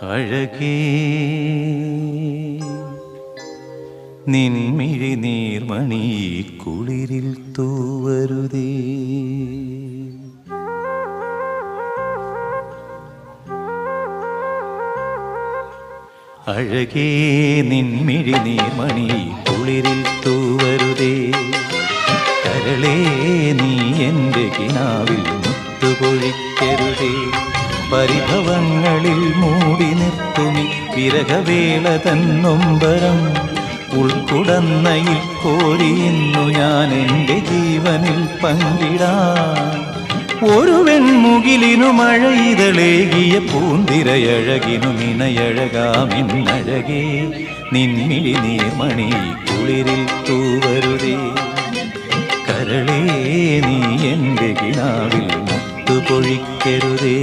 അഴകേ നിൻമിഴി നീർമണി കുളിരിൽ തൂവരുതേ. അഴകേ നിൻമിഴി നീർമണി കുളിരിൽ തൂവരുതേ. കരളേ നീ എൻ്റെ കിനാവിൽ മുത്തുപൊഴിക്കരുതേ. പരിഭവങ്ങളിൽ മൂടി നിർത്തുമി വിരഹവേള തന്നൊമ്പരം. ഉൾക്കുടന്നയിൽ കോരിയുന്നു ഞാൻ എൻ്റെ ജീവനിൽ പങ്കിടാൻ. ഒരു വെൺമുകിലിനു മഴയിതളേകിയ പൂന്തിരയഴകിനു നിനയഴകാമിന്നഴകേ. നിൻമിഴി നീർമണി കുളിരിൽ തൂവരുതേ. കരളേ നീ എൻ്റെ കിനാവിൽ മുത്തുപൊഴിക്കരുതേ.